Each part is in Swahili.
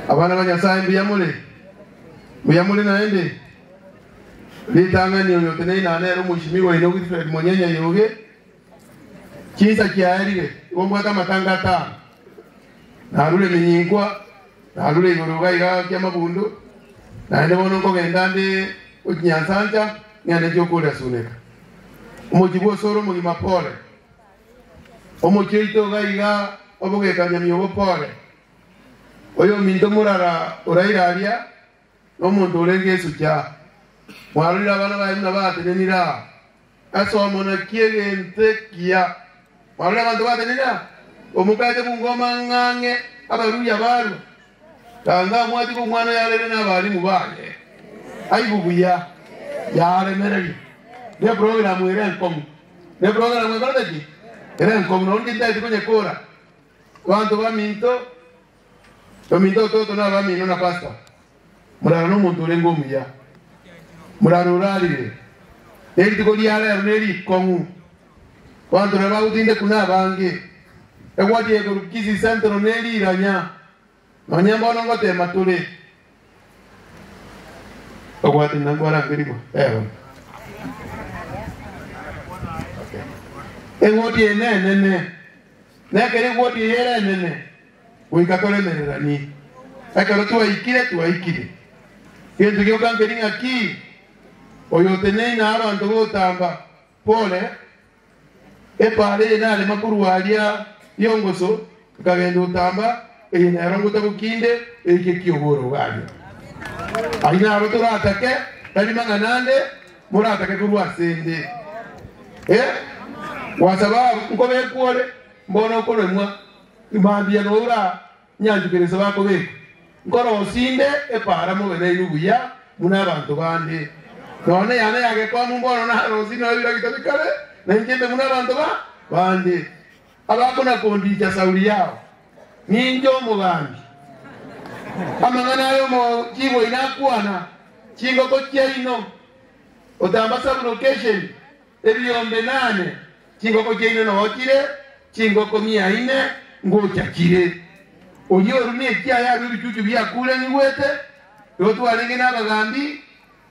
abana banyasaye mbiyamule naende litanga ni yote nane ero mushimiwa ino Wilfred Monyenya yoge kinsa kiarire omwa kama tangata narule minyingwa narule igoroga iga kya mabundu naende bono ko gendande unyansanja nyane jokula suneka umujibu soro mu mapole omukito ga iga obugekanya myobo pole oyo mindo murara urairaria no muntu urenge Yesu mwarira abana bayina batenenira aso mona kiegente kia mwarira abantu batenenira omukaje mungoma ngange abaruya baru kanga mwati ko mwana yalele na bali mubale aibubuya yale mereri de program ere nkom de program ngordaji ere nkom no ndita ikonye kora wantu ba minto toto na ba mino na pasta murara no muntu rengo muya murarurarire eri tikoliara neri kongu wantu na bautinde kuna bange egwati egorukizi centro neri iranya nonyamba onongote matule ogwati nangwara ngirimo engoti enene nekere gwoti yere nene uikatole mererani akaro tuwaikire kintu kyokangelinga ki oyotenei na abantu botamba pole epale nale makuru alia yongoso kagenda utamba ina yarongo tabukinde eke kiyoboro gani aina rotora atake tali manganande mura atake kurwa sende wasababu nkobe kuole mbono kolomwa imambia nora nyanju kereza bako be ngoro osinde epara mu bene yubuya muna abantu bande none yana yake kwa mumbono na rozino yira kitabikale na njembe muna abantu bande abakona kondija sauli yao ninjo mugambi amangana yo mo kibo inakuana kingo ko kyeino otamba sub location ebiyombe 8 kingo ko kyeino no otire kingo ko 400 ngocha kire oyo rumye kya ya bibicucu bya kule ni wete yotu alenge na bagambi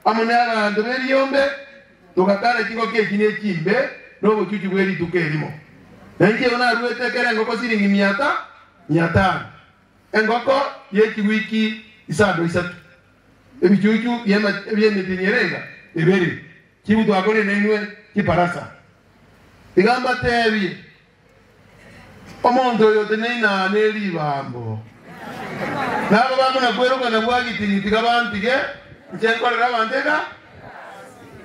amuna abantu beriyombe tukakala kingo ke kine kimbe no bucucu bweri tukerimo nanje ona ruwete kera ngoko siringi 500 engoko yeki wiki isado isatu ebicucu yema byene tinyerenga iberi kibuto akore nenwe kiparasa igamba tebi omuntu yote neina neli bambo nabo bamuna kweruka na bwagiti tikabantike nchenkora banteka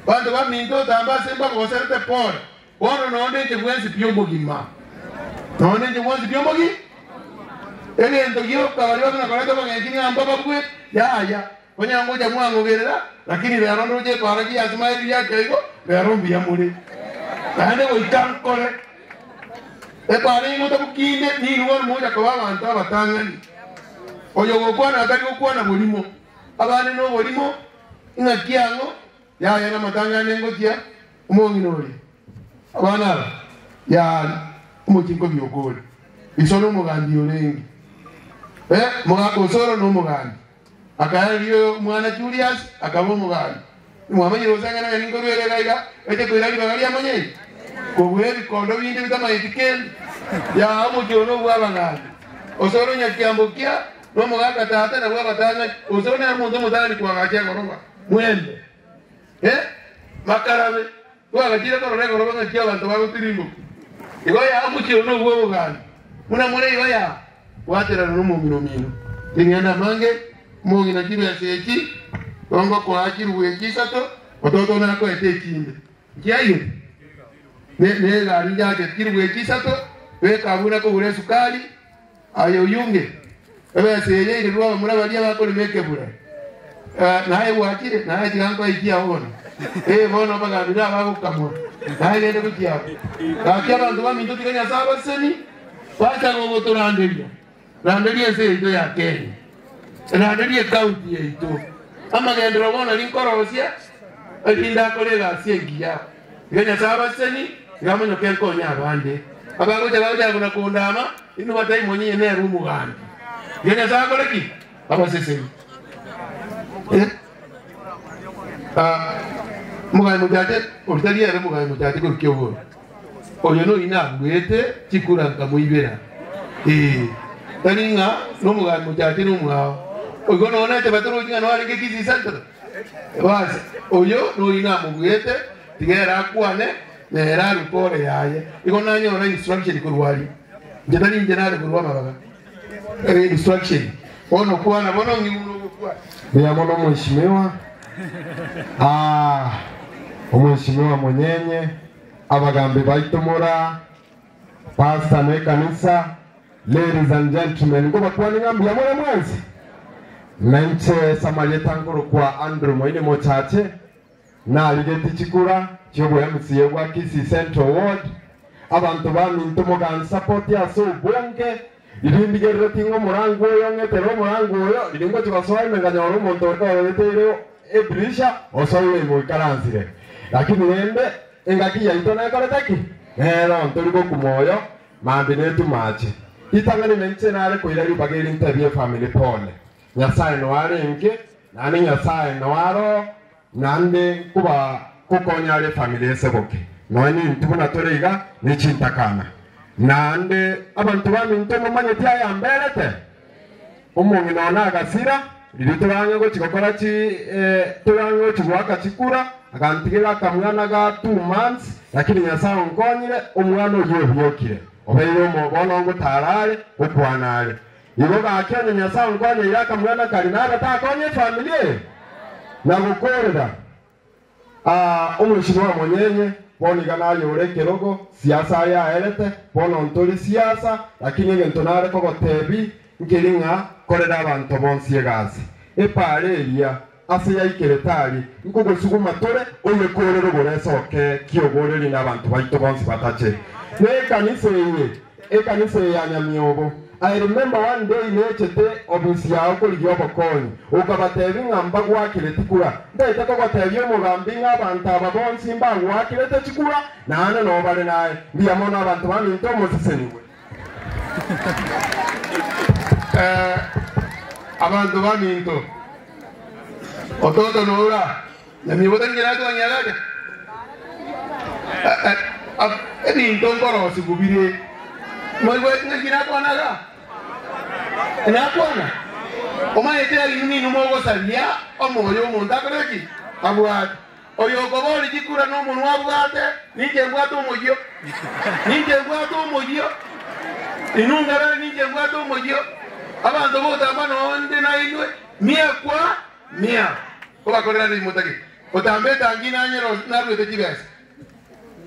bantu baminto tamba semba koserte por wono nonde chebwensi pyomogima nonde chebwensi pyomogi ele ndogio kawaliwa na koleta bangeni amba babwe ya konya ngoja mwango gerera lakini lero ndoje paragi azmairi yake iko lero mbia mule tande oitankole epare ngo tabukinde ni ruwa moja kwa abantu abatangani oyo gokwana atari gokwana bolimo abane no bolimo ngakiango ya na matangane ngotia umonginori abana ya umukingo byogole isono mugandi olengi muga osoro no mugandi akaliyo mwana Julius akabo mugandi mwamanyi rozanga na ngorwere gaiga ete kwirali bagali amonye kubweri kondo bindi bitama etikeni ya amujono bwabangani osoro nyakiambokia no mugaka tata na bwabatanga osoro na muntu mutani kwagakia ngoroba mwende makarabe wagajira korore ngoroba ngakia abantu bagotirimbo igoya amujono bwabangani muna mure igoya watera no mumino mino ngenda mange mungi na kibe yasechi ongo kwa akiru wekisato ototo na ko etechinde kiayo ne gari yake kiru wekisato we kabuna ko bure sukali ayo yunge ebe seye ile ruwa mura balia bako limeke bure naye wakire naye jirango ikia ona bono baga bida bako kamwa naye nende kutia kakia bantu ba minto tikanya saba seni wacha ngo motorandelia randelia seye ito ya Kenya randelia county ito ama gendro bona linkorosia alinda kolega siengia ganya saba seni gamanyo kenko nya bande abago jabago kuna kundama inu batai monye ne rumu gandi Yenya zako leki. Aba sese. Mugai mujate ortali era mugai mujate ko kyobo. Oyo no ina gwete chikura nkamuibera. Taninga no mugai mujate no mugao. Oyo no na te batoro kinga no ari ke kisi santo. Bas oyo no ina mugwete tigera akwane nera rupore yaye. Iko nanyo na instruction ko rwali. Jadani njenare ko rwama baba. Instruction. Ono kuana bono ngimuno kwa. Bia mono mheshimiwa. Mheshimiwa Munyenye abagambi baitumura pastor ne kanisa, ladies and gentlemen, ngo bakwani ngambi ya mwana mwanzi nanche samaleta nguru kwa Andrew Moine Mochache na aligeti chikura chobo MCA wa Kisii Central Ward abantu baminto mugan support ya so bonke irindigere tingo murango yongetero murango yo iringo tibasoa imenganya oro muntu oretero ebrisha osowe mo karanzire lakini nende engaki ya itona karataki ntoliko kumoyo mambe netu mache itangane menche nale koirari bageri interview family pole nyasaye no arenge nani nyasaye no aro nande kuba kokonyale family eseboke noni ntubuna toreiga nichintakana nande abantu baminto mumanye tia ya mbelete umungi nona agasira Lilituranga go chikokora chi turango chigwaka chikura akantigera kamwana ga 2 months lakini nyasaye onkonyire omwana oyobyokire obeyo mobono ngo tarare okwanale igo gakene nyasaye onkonye iraka mwana kalinara takonye family na gukorera omushimwa Munyenye boni ganayo urekerogo siasa ya elete bono ntori siasa lakini gentonare ko gotebi ngiringa korera abantu bonsie gazi epareria ase ya ikeretari nkugo suguma tore oye korero boresoke kiogoreri n'abantu baito bonsi batache ekanise ya Nyamiobo. I remember one day nechete obisi yao kuligyo bokoni ukabatebi ngamba gwakire tikura ndaita ko batebyo mugambi ng'abantu ababonsi mba gwakire tikura nane no bale naye ndiyamona abantu baminto mosiseniwe abantu baminto ototo nora Nyamiobo tangira ko nyalaga eni ntongoro sigubire moiwe ngira ko naga Enakwana. Oma etera yuni numogo salia omoyo omuntu akoreki abwate oyo gobori gikura no muntu abwate ninge bwato omoyo inungara ninge bwato omoyo abantu botamba no nde na inwe mia obakorera ni mutaki otambe tangina nyero narwe tekibese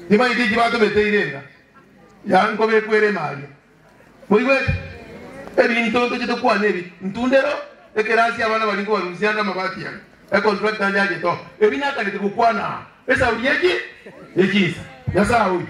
dima idiji bato beteirenga yango bekwere mali moiwe ebi ntonto chito kwa nebi ntundero ekerasi abana balingo baruziana mabati ya contract njaje to ebi nakale tukukwana esa uliyeji ekisa yasa uyi